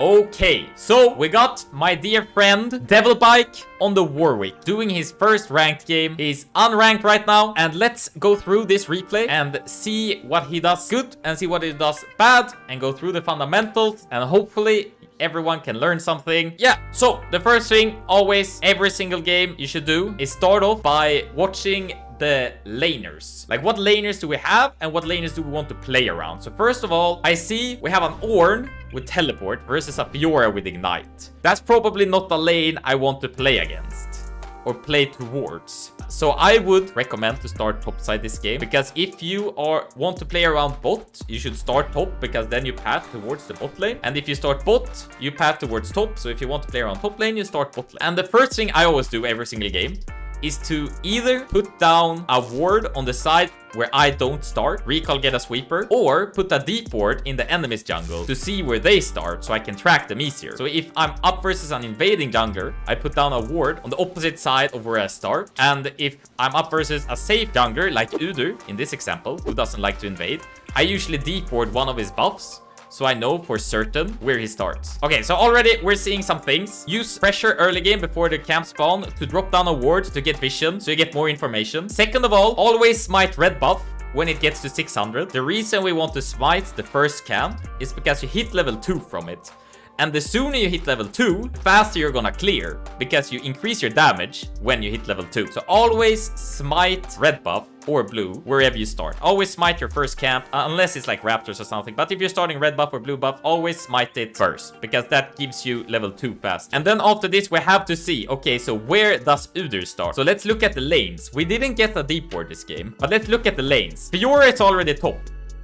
Okay, so we got my dear friend Devilbike on the Warwick doing his first ranked game. He's unranked right now, and let's go through this replay and see what he does good and see what he does bad and go through the fundamentals, and hopefully everyone can learn something. Yeah, so the first thing always every single game you should do is start off by watching the laners. Like, what laners do we have and what laners do we want to play around? So first of all, I see we have an Ornn with teleport versus a Fiora with ignite. That's probably not the lane I want to play against or play towards. So I would recommend to start top side this game, because if you want to play around bot, you should start top, because then you path towards the bot lane. And if you start bot, you path towards top. So if you want to play around top lane, you start bot lane. And the first thing I always do every single game is to either put down a ward on the side where I don't start, recall get a sweeper, or put a deep ward in the enemy's jungle to see where they start so I can track them easier. So if I'm up versus an invading jungler, I put down a ward on the opposite side of where I start. And if I'm up versus a safe jungler like Udyr in this example, who doesn't like to invade, I usually deep ward one of his buffs, so I know for certain where he starts. Okay, so already we're seeing some things. Use pressure early game before the camp spawn to drop down a ward to get vision, so you get more information. Second of all, always smite red buff when it gets to 600. The reason we want to smite the first camp is because you hit level 2 from it. And the sooner you hit level 2, the faster you're gonna clear, because you increase your damage when you hit level 2. So always smite red buff or blue wherever you start. Always smite your first camp, unless it's like raptors or something. But if you're starting red buff or blue buff, always smite it first, because that gives you level 2 fast. And then after this, we have to see, okay, so where does Udyr start? So let's look at the lanes. We didn't get a deep ward this game, but let's look at the lanes. Fiora is already top.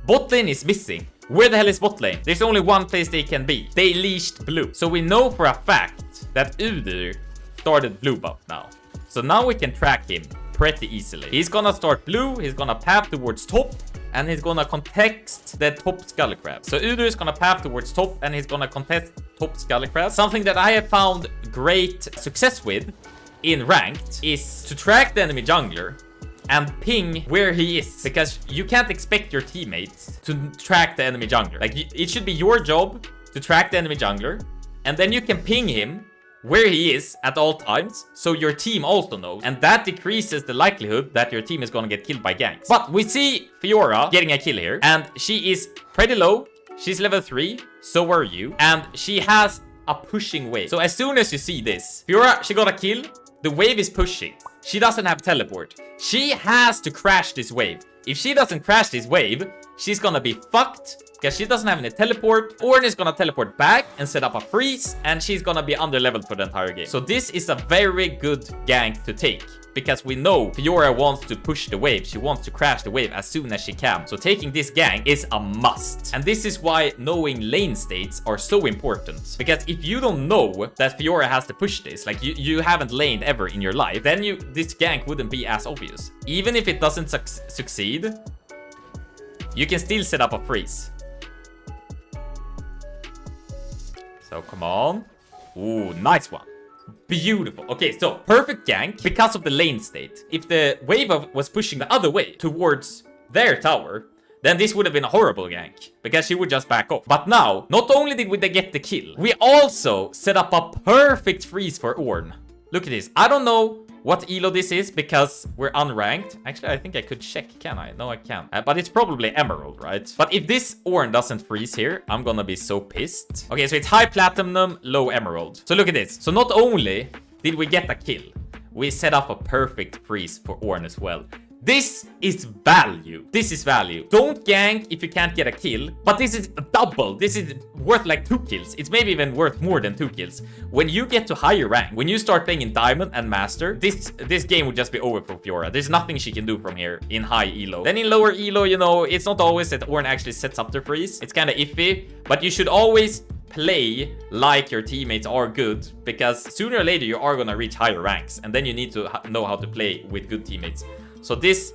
Bot lane is missing. Where the hell is bot lane? There's only one place they can be. They leashed blue. So we know for a fact that Udyr started blue buff now. So now we can track him pretty easily. He's gonna start blue, he's gonna path towards top, and he's gonna contest the top Scully Crab. So Udyr is gonna path towards top, and he's gonna contest top Scully Crab. Something that I have found great success with in ranked is to track the enemy jungler and ping where he is, because you can't expect your teammates to track the enemy jungler. Like, it should be your job to track the enemy jungler, and then you can ping him where he is at all times, so your team also knows, and that decreases the likelihood that your team is gonna get killed by ganks. But we see Fiora getting a kill here, and she is pretty low. She's level 3, so are you, and she has a pushing wave. So as soon as you see this, Fiora, she got a kill. The wave is pushing. She doesn't have teleport. She has to crash this wave. If she doesn't crash this wave, she's gonna be fucked, because she doesn't have any teleport. Ornn is gonna teleport back and set up a freeze, and she's gonna be under leveled for the entire game. So this is a very good gank to take, because we know Fiora wants to push the wave. She wants to crash the wave as soon as she can. So taking this gank is a must. And this is why knowing lane states are so important. Because if you don't know that Fiora has to push this, like you haven't laned ever in your life, then this gank wouldn't be as obvious. Even if it doesn't succeed, you can still set up a freeze. So come on. Ooh, nice one. Beautiful. Okay, so perfect gank because of the lane state. If the wave was pushing the other way towards their tower, then this would have been a horrible gank, because she would just back off. But now, not only did they get the kill, we also set up a perfect freeze for Ornn. Look at this. I don't know what elo this is, because we're unranked. Actually, I think I could check. Can I? No, I can't. But it's probably emerald, right? But if this Ornn doesn't freeze here, I'm gonna be so pissed. Okay, so it's high platinum, low emerald. So look at this. So not only did we get a kill, we set up a perfect freeze for Ornn as well. This is value. This is value. Don't gank if you can't get a kill, but this is double. This is worth like 2 kills. It's maybe even worth more than 2 kills. When you get to higher rank, when you start playing in Diamond and Master, this game would just be over for Fiora. There's nothing she can do from here in high elo. Then in lower elo, you know, it's not always that Ornn actually sets up the freeze. It's kind of iffy, but you should always play like your teammates are good, because sooner or later you are gonna reach higher ranks, and then you need to know how to play with good teammates. So this,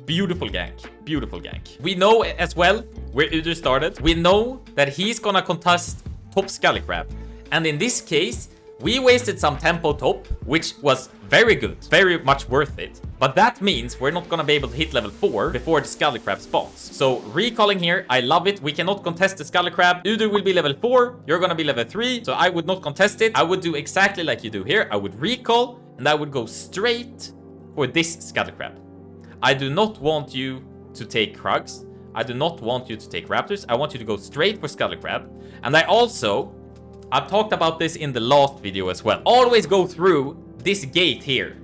beautiful gank. Beautiful gank. We know as well where Udyr started. We know that he's gonna contest top Scully Crab. And in this case, we wasted some tempo top, which was very good. Very much worth it. But that means we're not gonna be able to hit level 4 before the Scully Crab spawns. So recalling here, I love it. We cannot contest the Scully Crab. Udur will be level 4, you're gonna be level 3. So I would not contest it. I would do exactly like you do here. I would recall, and I would go straight for this Scully Crab. I do not want you to take Krugs. I do not want you to take Raptors. I want you to go straight for Scully Crab. And I've talked about this in the last video as well. Always go through this gate here.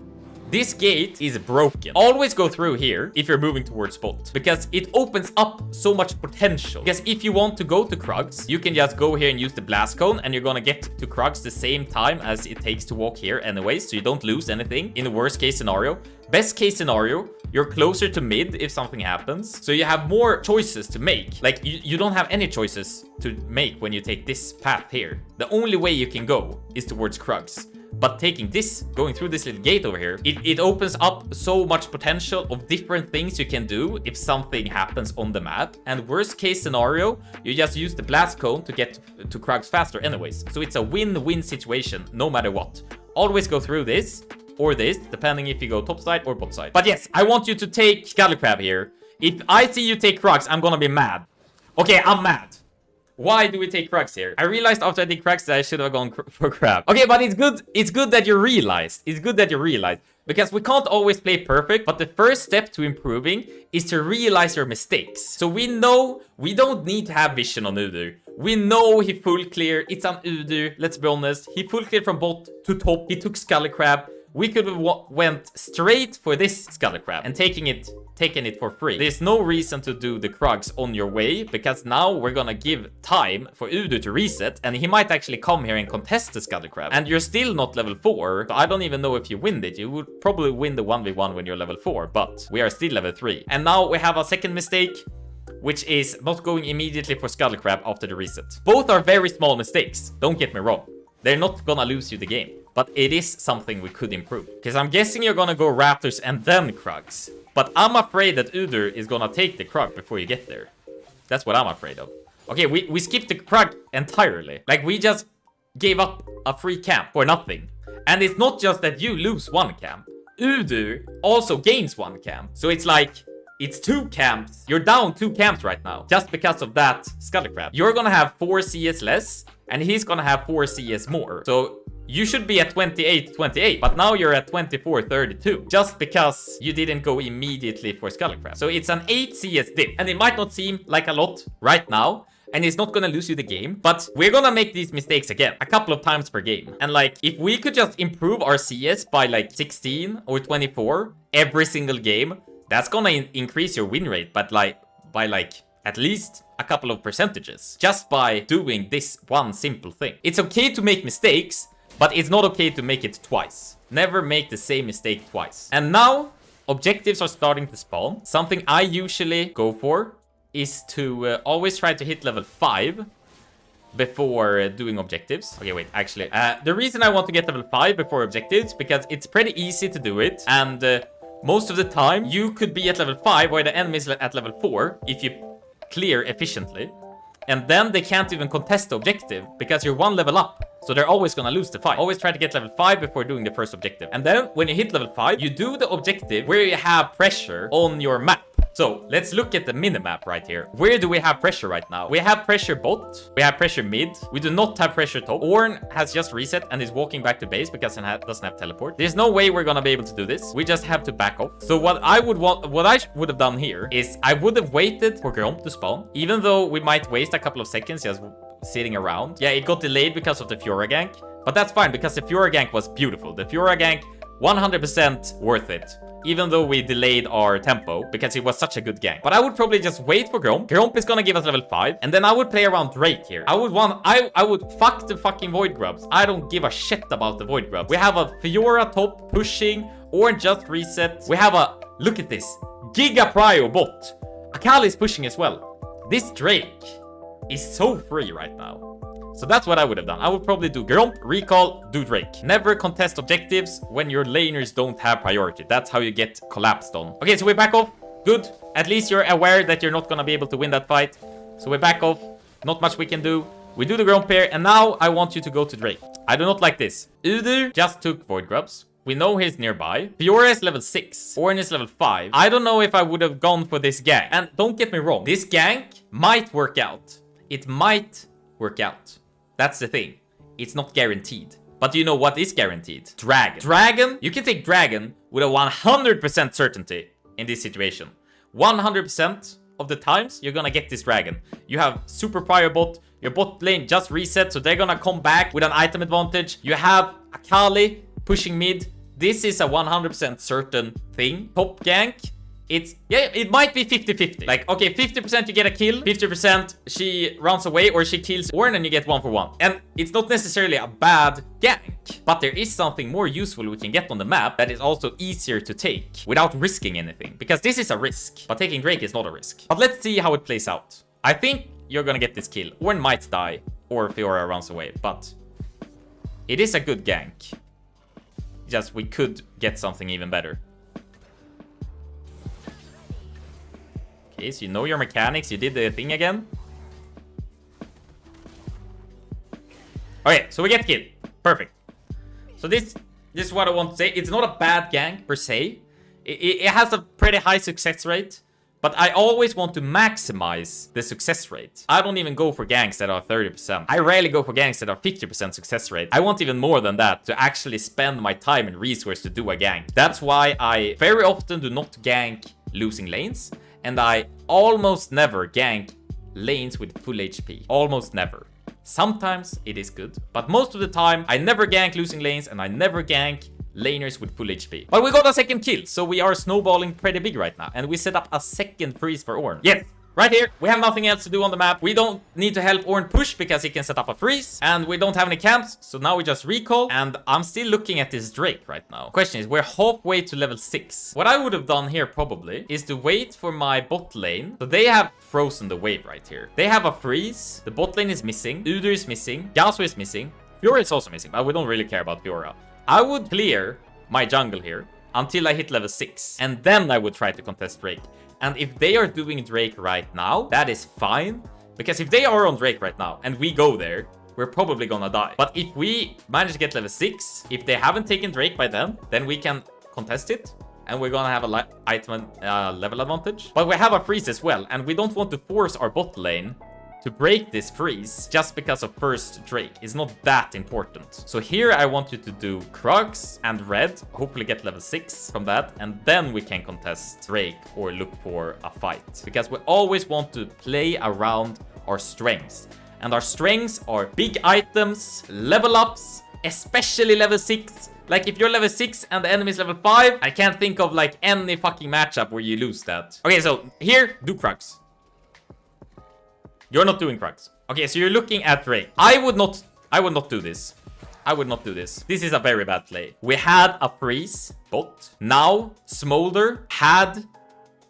This gate is broken. Always go through here if you're moving towards spot, because it opens up so much potential. Because if you want to go to Krugs, you can just go here and use the blast cone, and you're gonna get to Krugs the same time as it takes to walk here anyways, so you don't lose anything in the worst case scenario. Best case scenario, you're closer to mid if something happens, so you have more choices to make. Like, you don't have any choices to make when you take this path here. The only way you can go is towards Krugs. But taking this, going through this little gate over here, it opens up so much potential of different things you can do if something happens on the map. And worst case scenario, you just use the blast cone to get to Krugs faster anyways. So it's a win-win situation no matter what. Always go through this or this, depending if you go top side or bot side. But yes, I want you to take Scully Crab here. If I see you take Krugs, I'm gonna be mad. Okay, I'm mad. Why do we take Krugs here? I realized after I did Krugs that I should have gone for Crab. Okay, but it's good. It's good that you realized. It's good that you realized. Because we can't always play perfect, but the first step to improving is to realize your mistakes. So we know we don't need to have vision on Udur. We know he full clear. It's on Udur. Let's be honest. He full clear from bot to top. He took Scully Crab. We could have went straight for this Scully Crab and taken it for free. There's no reason to do the Krugs on your way, because now we're gonna give time for Udur to reset, and he might actually come here and contest the Scully Crab. And you're still not level 4, so I don't even know if you win it. You would probably win the 1v1 when you're level 4, but we are still level 3. And now we have a second mistake, which is not going immediately for Scully Crab after the reset. Both are very small mistakes, don't get me wrong. They're not gonna lose you the game. But it is something we could improve. Because I'm guessing you're gonna go Raptors and then Krugs. But I'm afraid that Udur is gonna take the Krug before you get there. That's what I'm afraid of. Okay, we skipped the Krug entirely. Like, we just gave up a free camp for nothing. And it's not just that you lose one camp. Udur also gains one camp. So it's like, it's 2 camps. You're down 2 camps right now. Just because of that Scully Crab. You're gonna have 4 CS less. And he's gonna have 4 CS more. So you should be at 28, but now you're at 24-32, just because you didn't go immediately for Scully Crab. So it's an 8 CS dip, and it might not seem like a lot right now, and it's not gonna lose you the game, but we're gonna make these mistakes again, a couple of times per game. And like, if we could just improve our CS by like 16 or 24 every single game, that's gonna increase your win rate, but like, by like at least a couple of percentages, just by doing this one simple thing. It's okay to make mistakes, but it's not okay to make it twice. Never make the same mistake twice. And now, objectives are starting to spawn. Something I usually go for is to always try to hit level 5 before doing objectives. Okay, wait, actually. The reason I want to get level 5 before objectives, because it's pretty easy to do it. And most of the time, you could be at level 5 while the enemy is at level 4 if you clear efficiently. And then they can't even contest the objective because you're 1 level up. So they're always gonna lose the fight. Always try to get level 5 before doing the first objective. And then when you hit level 5, you do the objective where you have pressure on your map. So let's look at the minimap right here. Where do we have pressure right now? We have pressure bot. We have pressure mid. We do not have pressure top. Orn has just reset and is walking back to base because he doesn't have teleport. There's no way we're gonna be able to do this. We just have to back off. So what I would have done here is I would have waited for Gromp to spawn, even though we might waste a couple of seconds just sitting around. Yeah, it got delayed because of the Fiora gank, but that's fine because the Fiora gank was beautiful. The Fiora gank, 100% worth it. Even though we delayed our tempo because it was such a good gank. But I would probably just wait for Gromp. Gromp is gonna give us level 5. And then I would play around Drake here. I would fuck the fucking Void Grubs. I don't give a shit about the Void Grubs. We have a Fiora top pushing or just reset. We have a, look at this, Giga Prio bot. Akali is pushing as well. This Drake is so free right now. So that's what I would have done. I would probably do Gromp, recall, do Drake. Never contest objectives when your laners don't have priority. That's how you get collapsed on. Okay, so we back off. Good. At least you're aware that you're not gonna be able to win that fight. So we back off. Not much we can do. We do the Gromp here, and now I want you to go to Drake. I do not like this. Udur just took Void Grubs. We know he's nearby. Fiora is level 6. Ornn is level 5. I don't know if I would have gone for this gank. And don't get me wrong. This gank might work out. It might work out. That's the thing. It's not guaranteed. But you know what is guaranteed? Dragon. Dragon, you can take Dragon with a 100% certainty in this situation. 100% of the times you're gonna get this Dragon. You have super fire bot. Your bot lane just reset, so they're gonna come back with an item advantage. You have Akali pushing mid. This is a 100% certain thing. Top gank. It might be 50-50. Like, okay, 50% you get a kill, 50% she runs away or she kills Ornn and you get 1-for-1. And it's not necessarily a bad gank, but there is something more useful we can get on the map that is also easier to take without risking anything. Because this is a risk, but taking Drake is not a risk. But let's see how it plays out. I think you're gonna get this kill. Ornn might die or Fiora runs away, but it is a good gank. Just we could get something even better. Okay, so you know your mechanics. You did the thing again. Okay, so we get kill. Perfect. So this is what I want to say. It's not a bad gank per se. It has a pretty high success rate. But I always want to maximize the success rate. I don't even go for ganks that are 30%. I rarely go for ganks that are 50% success rate. I want even more than that to actually spend my time and resource to do a gank. That's why I very often do not gank losing lanes. And I almost never gank lanes with full HP. Almost never. Sometimes it is good. But most of the time, I never gank losing lanes and I never gank laners with full HP. But we got a second kill, so we are snowballing pretty big right now. And we set up a second freeze for Ornn. Yes, right here. We have nothing else to do on the map. We don't need to help Ornn push because he can set up a freeze. And we don't have any camps, so now we just recall. And I'm still looking at this Drake right now. Question is, we're halfway to level 6. What I would have done here probably is to wait for my bot lane. So they have frozen the wave right here. They have a freeze. The bot lane is missing. Udyr is missing. Yasuo is missing. Fiora is also missing, but we don't really care about Fiora. I would clear my jungle here until I hit level 6. And then I would try to contest Drake. And if they are doing Drake right now, that is fine. Because if they are on Drake right now and we go there, we're probably gonna die. But if we manage to get level 6, if they haven't taken Drake by then we can contest it. And we're gonna have a item level advantage. But we have a freeze as well. And we don't want to force our bot lane to break this freeze just because of first Drake. Is not that important. So here I want you to do Krugs and Red, hopefully get level 6 from that, and then we can contest Drake or look for a fight. Because we always want to play around our strengths. And our strengths are big items, level ups, especially level 6. Like if you're level 6 and the enemy is level 5, I can't think of like any fucking matchup where you lose that. Okay, so here, do Krugs. You're not doing Krugs. Okay, so you're looking at Drake. I would not do this. I would not do this. This is a very bad play. We had a freeze bot. Now, Smolder had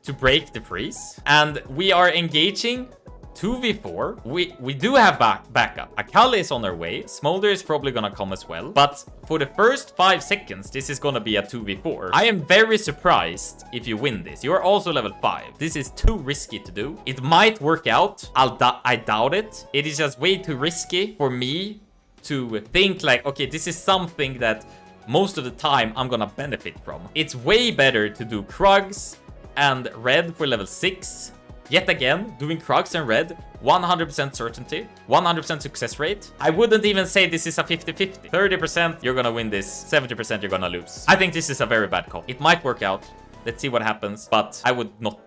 to break the freeze. And we are engaging 2v4. We do have backup. Akali is on her way. Smolder is probably gonna come as well. But for the first 5 seconds, this is gonna be a 2v4. I am very surprised if you win this. You are also level 5. This is too risky to do. It might work out. I doubt it. It is just way too risky for me to think like, okay, this is something that most of the time I'm gonna benefit from. It's way better to do Krugs and Red for level 6. Yet again, doing Krugs and Red, 100% certainty, 100% success rate. I wouldn't even say this is a 50-50. 30% you're gonna win this, 70% you're gonna lose. I think this is a very bad call. It might work out. Let's see what happens, but I would not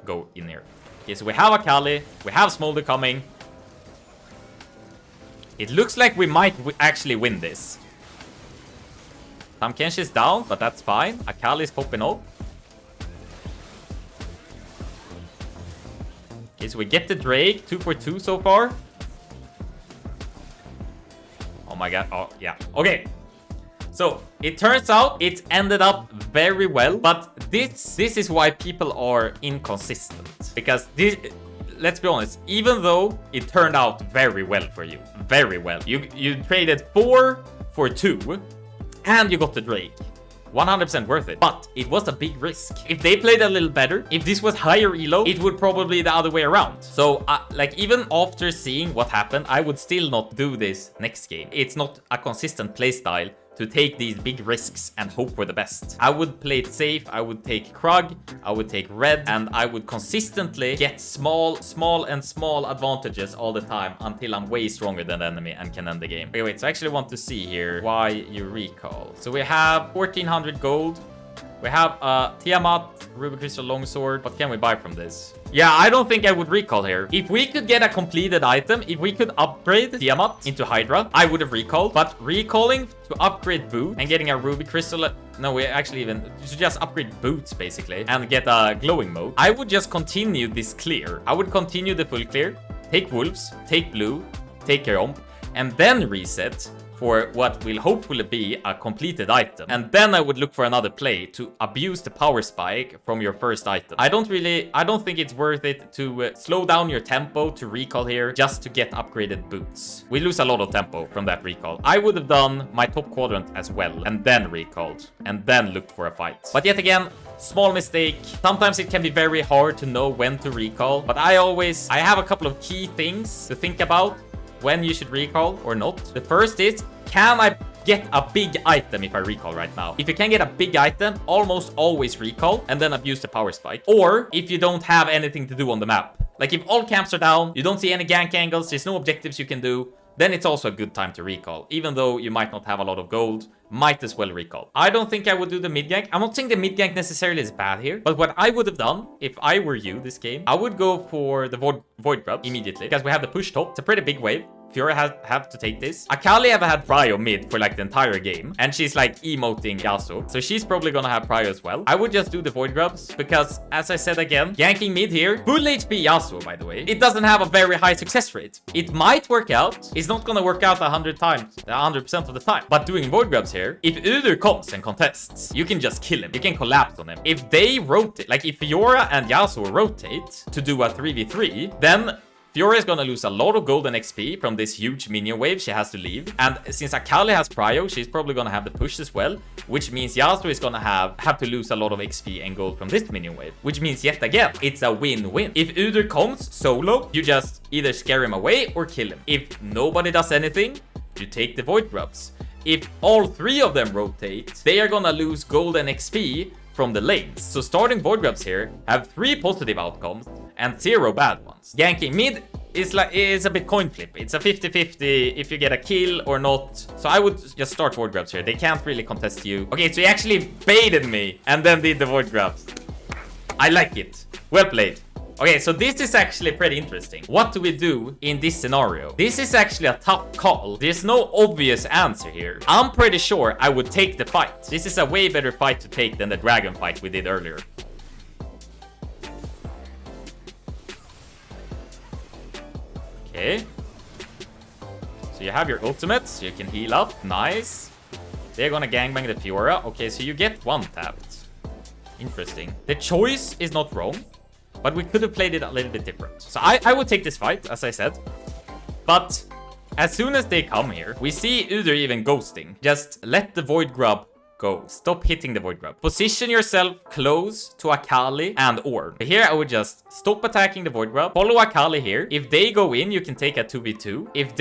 go in here. Okay, so we have Akali, we have Smolder coming. It looks like we might actually win this. Tahm Kench is down, but that's fine. Akali is popping up. Okay, so we get the Drake, 2 for 2 so far. Oh my god, oh yeah, okay. So, it turns out it ended up very well, but this is why people are inconsistent. Because this, let's be honest, even though it turned out very well for you, very well. You traded 4 for 2, and you got the Drake. 100% worth it, but it was a big risk. If they played a little better, if this was higher elo, it would probably the other way around. So like even after seeing what happened, I would still not do this next game. It's not a consistent playstyle to take these big risks and hope for the best. I would play it safe. I would take Krug, I would take red, and I would consistently get small advantages all the time until I'm way stronger than the enemy and can end the game. Okay, wait, so I actually want to see here why you recall. So we have 1400 gold. We have Tiamat, Ruby Crystal Longsword. What can we buy from this? Yeah, I don't think I would recall here. If we could get a completed item, if we could upgrade Tiamat into Hydra, I would have recalled. But recalling to upgrade boot and getting a Ruby Crystal... No, we actually even... You should just upgrade boots, basically, and get a glowing mode. I would just continue this clear. I would continue the full clear. Take wolves, take blue, take Keromp, and then reset for what will hopefully be a completed item. And then I would look for another play to abuse the power spike from your first item. I don't think it's worth it to slow down your tempo to recall here just to get upgraded boots. We lose a lot of tempo from that recall. I would have done my top quadrant as well and then recalled and then looked for a fight. But yet again, small mistake. Sometimes it can be very hard to know when to recall, but I have a couple of key things to think about when you should recall or not. The first is, can I get a big item if I recall right now? If you can get a big item, almost always recall and then abuse the power spike. Or if you don't have anything to do on the map. Like if all camps are down, you don't see any gank angles, there's no objectives you can do, then it's also a good time to recall. Even though you might not have a lot of gold, might as well recall. I don't think I would do the mid gank. I'm not saying the mid gank necessarily is bad here, but what I would have done if I were you this game, I would go for the void grub immediately because we have the push top. It's a pretty big wave. Fiora have to take this. Akali have had prio mid for like the entire game, and she's like emoting Yasuo, so she's probably gonna have prio as well. I would just do the void grubs because, as I said again, ganking mid here, full HP Yasuo, by the way, it doesn't have a very high success rate. It might work out. It's not gonna work out 100% of the time, but doing void grubs here, if Udyr comes and contests, you can just kill him. You can collapse on him. If they rotate, like if Fiora and Yasuo rotate to do a 3v3, then Fiora is gonna lose a lot of golden XP from this huge minion wave. She has to leave. And since Akali has prio, she's probably gonna have the push as well, which means Yasuo is gonna have to lose a lot of XP and gold from this minion wave, which means yet again, it's a win-win. If Udyr comes solo, you just either scare him away or kill him. If nobody does anything, you take the void grubs. If all three of them rotate, they are gonna lose golden XP from the lanes. So starting void grubs here have 3 positive outcomes and 0 bad ones. Ganking mid is a bit coin flip. It's a 50-50 if you get a kill or not. So I would just start void grubs here. They can't really contest you. Okay, so he actually baited me and then did the void grubs. I like it. Well played. Okay, so this is actually pretty interesting. What do we do in this scenario? This is actually a tough call. There's no obvious answer here. I'm pretty sure I would take the fight. This is a way better fight to take than the dragon fight we did earlier. Okay. So you have your ultimate, so you can heal up. Nice. They're gonna gangbang the Fiora. Okay, so you get one tapped. Interesting. The choice is not wrong, but we could have played it a little bit different. So I would take this fight, as I said. But as soon as they come here, we see Udyr even ghosting. Just let the void grub go. Stop hitting the void grub. Position yourself close to Akali and Ornn. Here I would just stop attacking the void grub. Follow Akali here. If they go in, you can take a 2v2. If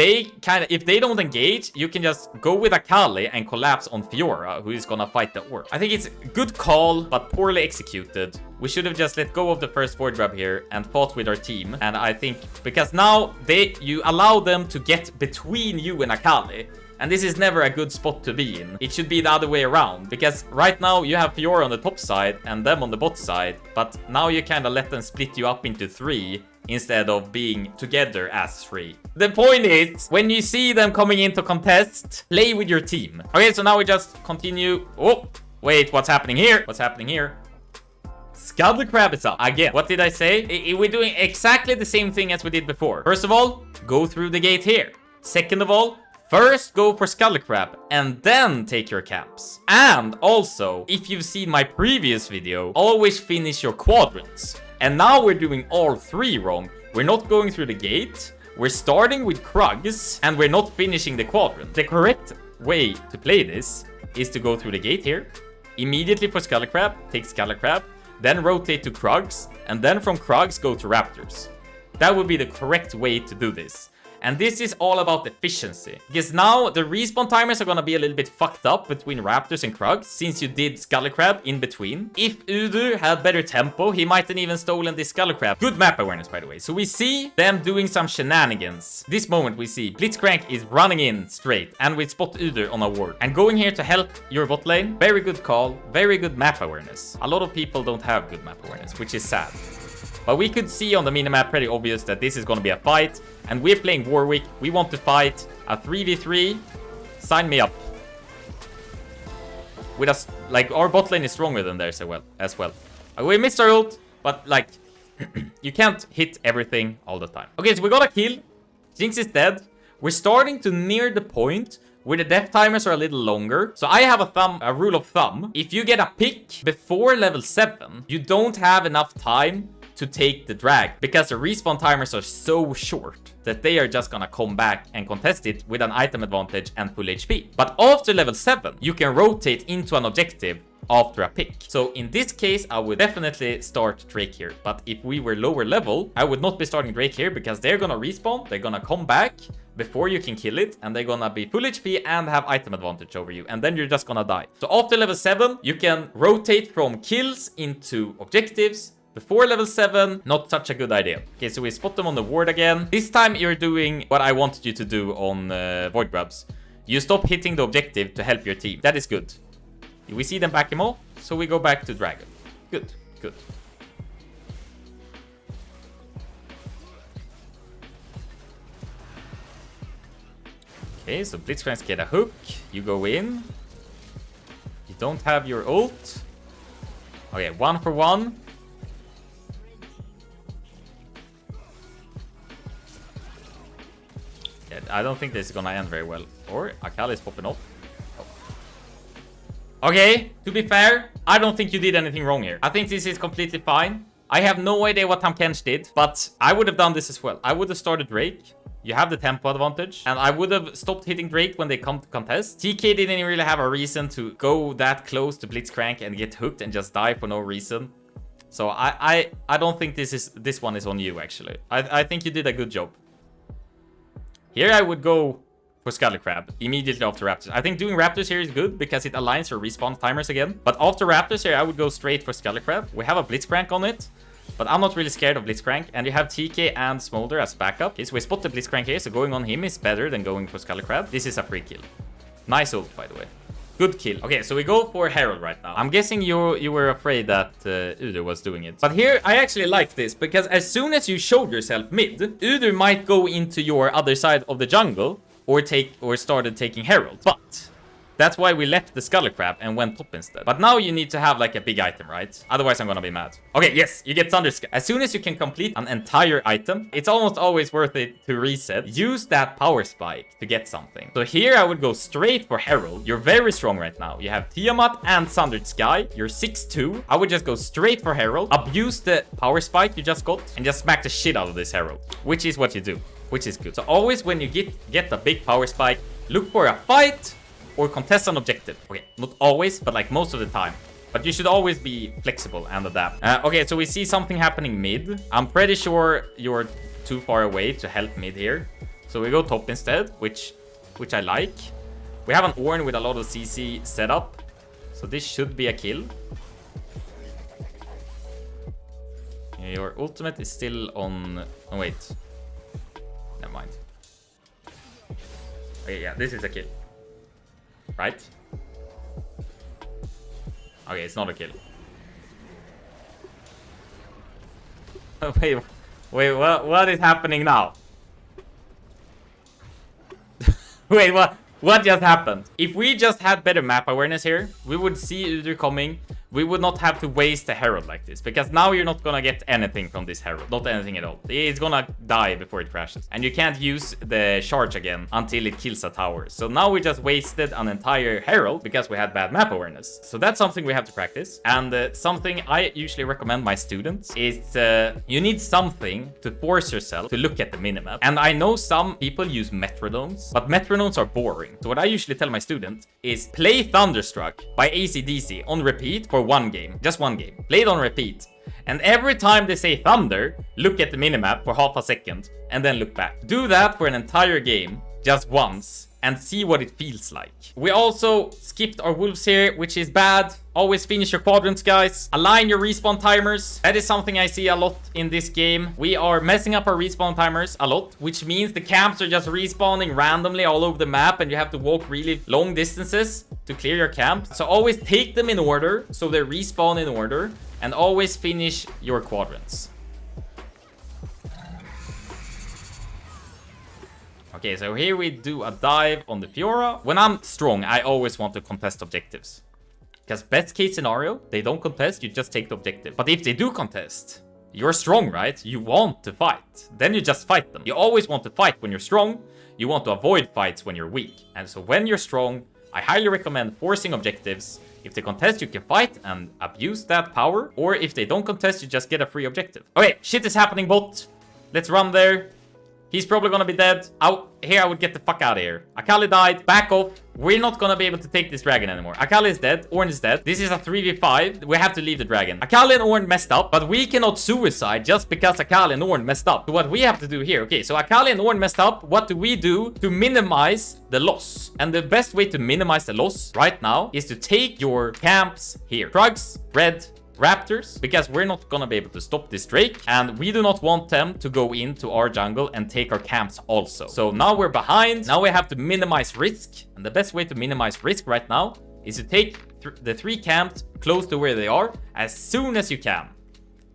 they don't engage, you can just go with Akali and collapse on Fiora, who is gonna fight the Ornn. I think it's a good call, but poorly executed. We should have just let go of the first void grub here and fought with our team. And I think because now you allow them to get between you and Akali. And this is never a good spot to be in. It should be the other way around. Because right now you have Fiora on the top side and them on the bot side. But now you kind of let them split you up into 3 instead of being together as 3. The point is, when you see them coming in to contest, play with your team. Okay, so now we just continue. Oh, wait, what's happening here? What's happening here? Scuttle Crab is up again. What did I say? We're doing exactly the same thing as we did before. First of all, go through the gate here. Second of all, first go for Scuttle Crab and then take your camps. And also, if you've seen my previous video, always finish your quadrants. And now we're doing all 3 wrong. We're not going through the gate. We're starting with Krugs and we're not finishing the quadrant. The correct way to play this is to go through the gate here. Immediately for Scuttle Crab, take Scuttle Crab. Then rotate to Krugs, and then from Krugs go to Raptors. That would be the correct way to do this. And this is all about efficiency. Because now the respawn timers are gonna be a little bit fucked up between Raptors and Krugs, since you did Scully Crab in between. If Udu had better tempo, he might have even stolen this Scully Crab. Good map awareness, by the way. So we see them doing some shenanigans. This moment we see Blitzcrank is running in straight, and we spot Udu on a ward. And going here to help your bot lane, very good call, very good map awareness. A lot of people don't have good map awareness, which is sad. But we could see on the minimap pretty obvious that this is going to be a fight. And we're playing Warwick. We want to fight a 3v3. Sign me up. With us, like, our bot lane is stronger than theirs as well. We missed our ult, but like, you can't hit everything all the time. Okay, so we got a kill. Jinx is dead. We're starting to near the point where the death timers are a little longer. So I have a rule of thumb. If you get a pick before level 7, you don't have enough time to take the drag, because the respawn timers are so short that they are just gonna come back and contest it with an item advantage and full HP. But after level 7, you can rotate into an objective after a pick. So in this case, I would definitely start Drake here. But if we were lower level, I would not be starting Drake here, because they're gonna respawn, they're gonna come back before you can kill it, and they're gonna be full HP and have item advantage over you, and then you're just gonna die. So after level 7, you can rotate from kills into objectives. Before level 7, not such a good idea. Okay, so we spot them on the ward again. This time you're doing what I wanted you to do on Void Grubs. You stop hitting the objective to help your team. That is good. We see them back him off, so we go back to Dragon. Good, good. Okay, so Blitzcrank get a hook. You go in. You don't have your ult. Okay, 1 for 1. I don't think this is gonna end very well. Or Akali is popping off. Oh. Okay, to be fair, I don't think you did anything wrong here. I think this is completely fine. I have no idea what Tam Kench did, but I would have done this as well. I would have started Drake. You have the tempo advantage, and I would have stopped hitting Drake when they come to contest. TK didn't really have a reason to go that close to Blitzcrank and get hooked and just die for no reason. So I don't think this one is on you, actually. I think you did a good job. Here I would go for Scully Crab immediately after Raptors. I think doing Raptors here is good because it aligns your respawn timers again. But after Raptors here, I would go straight for Scully Crab. We have a Blitzcrank on it, but I'm not really scared of Blitzcrank. And you have TK and Smolder as backup. Okay, so we spot the Blitzcrank here, so going on him is better than going for Scully Crab. This is a free kill. Nice ult, by the way. Good kill. Okay, so we go for Herald right now. I'm guessing you were afraid that Udyr was doing it. But here, I actually like this, because as soon as you showed yourself mid, Udyr might go into your other side of the jungle or started taking Herald. But that's why we left the Scully Crab and went top instead. But now you need to have like a big item, right? Otherwise, I'm gonna be mad. Okay, yes, you get Thunder Sky. As soon as you can complete an entire item, it's almost always worth it to reset. Use that power spike to get something. So here I would go straight for Herald. You're very strong right now. You have Tiamat and Sundered Sky. You're 6-2. I would just go straight for Herald. Abuse the power spike you just got and just smack the shit out of this Herald, which is what you do, which is good. So always when you get the big power spike, look for a fight or contest an objective. Okay, not always, but like most of the time. But you should always be flexible and adapt. Okay, so we see something happening mid. I'm pretty sure you're too far away to help mid here. So we go top instead, which I like. We have an Ornn with a lot of CC setup. So this should be a kill. Your ultimate is still on... Oh, wait. Never mind. Okay, yeah, this is a kill. Right? Okay, it's not a kill. Wait, what is happening now? Wait, what just happened? If we just had better map awareness here, we would see Udyr coming. We would not have to waste a Herald like this, because now you're not gonna get anything from this Herald. Not anything at all. It's gonna die before it crashes. And you can't use the charge again until it kills a tower. So now we just wasted an entire Herald because we had bad map awareness. So that's something we have to practice. And something I usually recommend my students is you need something to force yourself to look at the minimap. And I know some people use metronomes, but metronomes are boring. So what I usually tell my students is play Thunderstruck by AC/DC on repeat for one game. Just one game. Play it on repeat. And every time they say thunder, look at the minimap for half a second and then look back. Do that for an entire game, just once, and see what it feels like. We also skipped our wolves here, which is bad. Always finish your quadrants, guys. Align your respawn timers. That is something I see a lot in this game. We are messing up our respawn timers a lot, which means the camps are just respawning randomly all over the map and you have to walk really long distances to clear your camp. So always take them in order, so they respawn in order, and always finish your quadrants. Okay, so here we do a dive on the Fiora. When I'm strong, I always want to contest objectives. Because best case scenario, they don't contest, you just take the objective. But if they do contest, you're strong, right? You want to fight. Then you just fight them. You always want to fight when you're strong. You want to avoid fights when you're weak. And so when you're strong, I highly recommend forcing objectives. If they contest, you can fight and abuse that power. Or if they don't contest, you just get a free objective. Okay, shit is happening, bot. Let's run there. He's probably gonna be dead. Here I would get the fuck out of here. Akali died. Back off. We're not gonna be able to take this dragon anymore. Akali is dead. Ornn is dead. This is a 3v5. We have to leave the dragon. Akali and Ornn messed up, but we cannot suicide just because Akali and Ornn messed up. So what we have to do here, okay, so Akali and Ornn messed up. What do we do to minimize the loss? And the best way to minimize the loss right now is to take your camps here. Krugs, red, Raptors, because we're not gonna be able to stop this Drake, and we do not want them to go into our jungle and take our camps also. So now we're behind. Now we have to minimize risk, and the best way to minimize risk right now is to take the 3 camps close to where they are as soon as you can.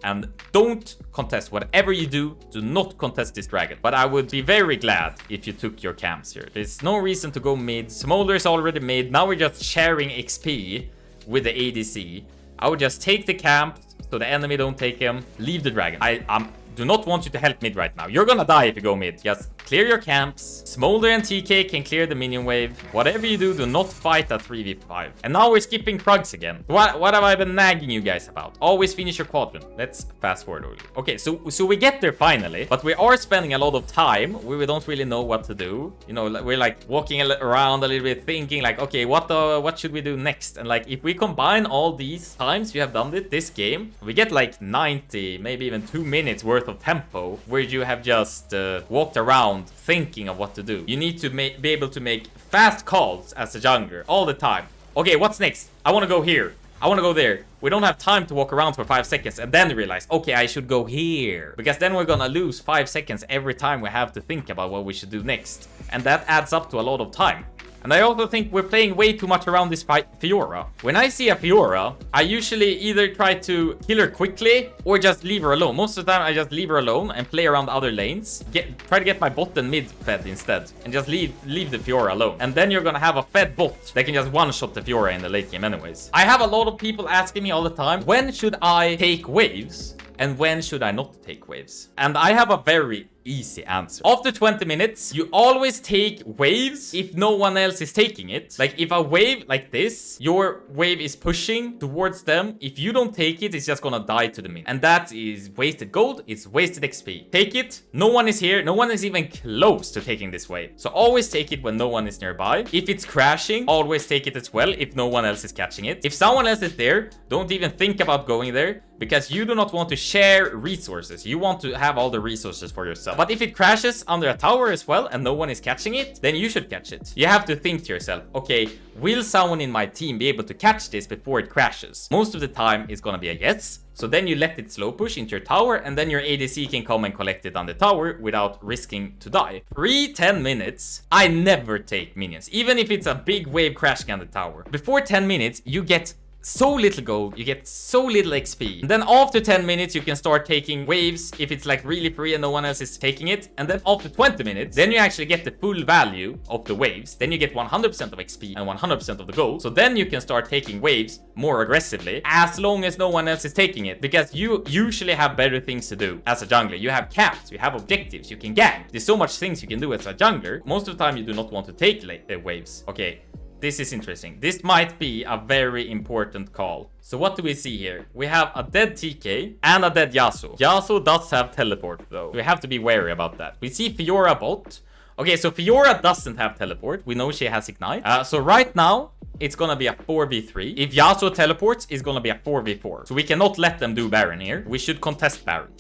And don't contest. Whatever you do not contest this dragon. But I would be very glad if you took your camps here. There's no reason to go mid. Smolder is already mid. Now we're just sharing XP with the ADC. I would just take the camp so the enemy don't take him. Leave the dragon. I do not want you to help mid right now. You're gonna die if you go mid. Just clear your camps. Smolder and TK can clear the minion wave. Whatever you do not fight at 3v5. And now we're skipping Krugs again. What have I been nagging you guys about? Always finish your quadrant. Let's fast forward a little. Okay, so we get there finally, but we are spending a lot of time where we don't really know what to do. You know, we're like walking around a little bit, thinking like, okay, what should we do next? And like, if we combine all these times you have done this game, we get like 90, maybe even 2 minutes worth of tempo where you have just walked around thinking of what to do. You need to be able to make fast calls as a jungler all the time. Okay, what's next? I want to go here. I want to go there. We don't have time to walk around for 5 seconds and then realize, okay, I should go here. Because then we're gonna lose 5 seconds every time we have to think about what we should do next. And that adds up to a lot of time. And I also think we're playing way too much around this Fiora. When I see a Fiora, I usually either try to kill her quickly or just leave her alone. Most of the time, I just leave her alone and play around other lanes. Try to get my bot and mid fed instead. And just leave the Fiora alone. And then you're gonna have a fed bot that can just one-shot the Fiora in the late game anyways. I have a lot of people asking me all the time, when should I take waves? And when should I not take waves? And I have a very easy answer. After 20 minutes, you always take waves if no one else is taking it. Like if a wave like this, your wave is pushing towards them. If you don't take it, it's just gonna die to the mid. And that is wasted gold, it's wasted XP. Take it, no one is here, no one is even close to taking this wave. So always take it when no one is nearby. If it's crashing, always take it as well if no one else is catching it. If someone else is there, don't even think about going there, because you do not want to share resources. You want to have all the resources for yourself. But if it crashes under a tower as well and no one is catching it, then you should catch it. You have to think to yourself, okay, will someone in my team be able to catch this before it crashes? Most of the time it's gonna be a yes. So then you let it slow push into your tower and then your ADC can come and collect it on the tower without risking to die. 10 minutes, I never take minions, even if it's a big wave crashing on the tower. Before 10 minutes, you get so little gold, you get so little XP. And then after 10 minutes, you can start taking waves if it's like really free and no one else is taking it. And then after 20 minutes, then you actually get the full value of the waves. Then you get 100% of XP and 100% of the gold. So then you can start taking waves more aggressively as long as no one else is taking it. Because you usually have better things to do as a jungler. You have camps, you have objectives, you can gank. There's so much things you can do as a jungler. Most of the time, you do not want to take waves. Okay. This is interesting. This might be a very important call. So what do we see here? We have a dead TK and a dead Yasuo. Yasuo does have teleport though. We have to be wary about that. We see Fiora bot. Okay, so Fiora doesn't have teleport. We know she has ignite. So right now, it's gonna be a 4v3. If Yasuo teleports, it's gonna be a 4v4. So we cannot let them do Baron here. We should contest Baron.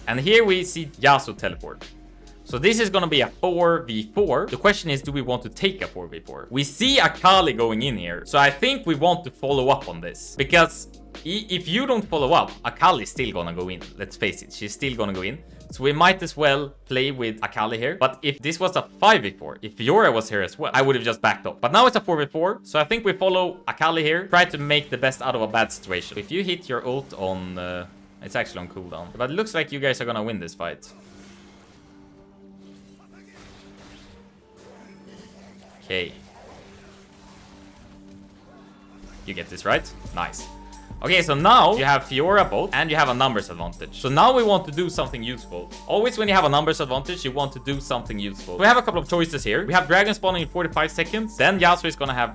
And here we see Yasuo teleport. So this is gonna be a 4v4. The question is, do we want to take a 4v4? We see Akali going in here. So I think we want to follow up on this. Because if you don't follow up, Akali's still gonna go in. Let's face it, she's still gonna go in. So we might as well play with Akali here. But if this was a 5v4, if Fiora was here as well, I would have just backed off. But now it's a 4v4. So I think we follow Akali here. Try to make the best out of a bad situation. If you hit your ult on... it's actually on cooldown. But it looks like you guys are gonna win this fight. Okay. You get this, right? Nice. Okay, so now you have Fiora both, and you have a numbers advantage. So now we want to do something useful. Always when you have a numbers advantage, you want to do something useful. We have a couple of choices here. We have Dragon spawning in 45 seconds. Then Yasuo is gonna have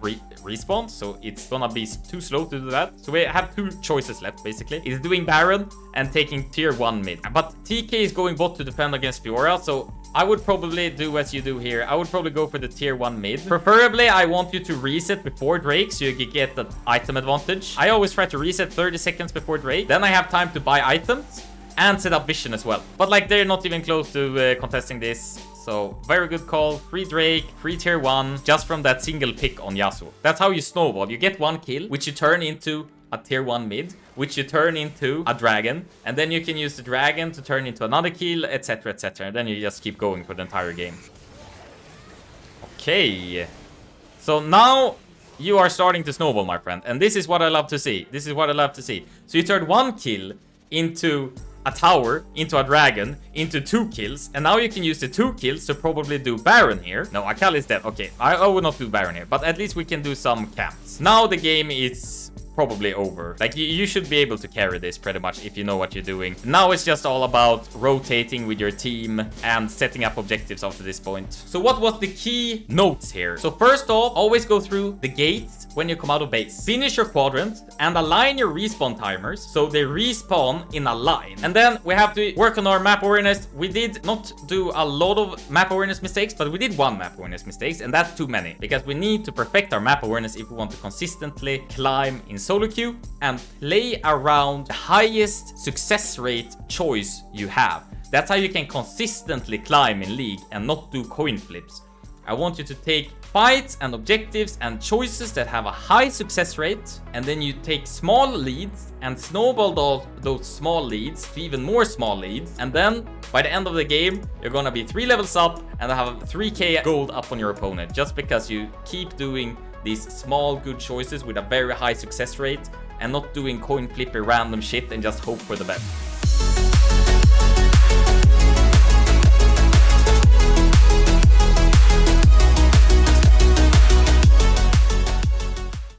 respawn, so it's gonna be too slow to do that. So we have two choices left, basically. It's doing Baron and taking tier 1 mid. But TK is going bot to defend against Fiora, so I would probably do as you do here. I would probably go for the tier 1 mid. Preferably, I want you to reset before Drake so you can get the item advantage. I always try to reset 30 seconds before Drake. Then I have time to buy items and set up vision as well. But like, they're not even close to contesting this. So very good call. Free Drake, free tier 1, just from that single pick on Yasuo. That's how you snowball. You get one kill, which you turn into a tier 1 mid, which you turn into a dragon, and then you can use the dragon to turn into another kill, etc, etc. And then you just keep going for the entire game. Okay. So now you are starting to snowball, my friend. And this is what I love to see. This is what I love to see. So you turn one kill into a tower, into a dragon, into 2 kills. And now you can use the 2 kills to probably do Baron here. No, Akali is dead. Okay, I would not do Baron here. But at least we can do some camps. Now the game is probably over. Like, you should be able to carry this pretty much if you know what you're doing. Now it's just all about rotating with your team and setting up objectives after this point. So what was the key notes here? So first off, always go through the gates when you come out of base. Finish your quadrant and align your respawn timers so they respawn in a line. And then we have to work on our map awareness. We did not do a lot of map awareness mistakes, but we did one map awareness mistakes, and that's too many because we need to perfect our map awareness if we want to consistently climb in solo queue and play around the highest success rate choice you have. That's how you can consistently climb in League and not do coin flips. I want you to take fights and objectives and choices that have a high success rate, and then you take small leads and snowball those small leads to even more small leads, and then by the end of the game you're gonna be 3 levels up and have 3k gold up on your opponent, just because you keep doing these small good choices with a very high success rate and not doing coin flipper random shit and just hope for the best.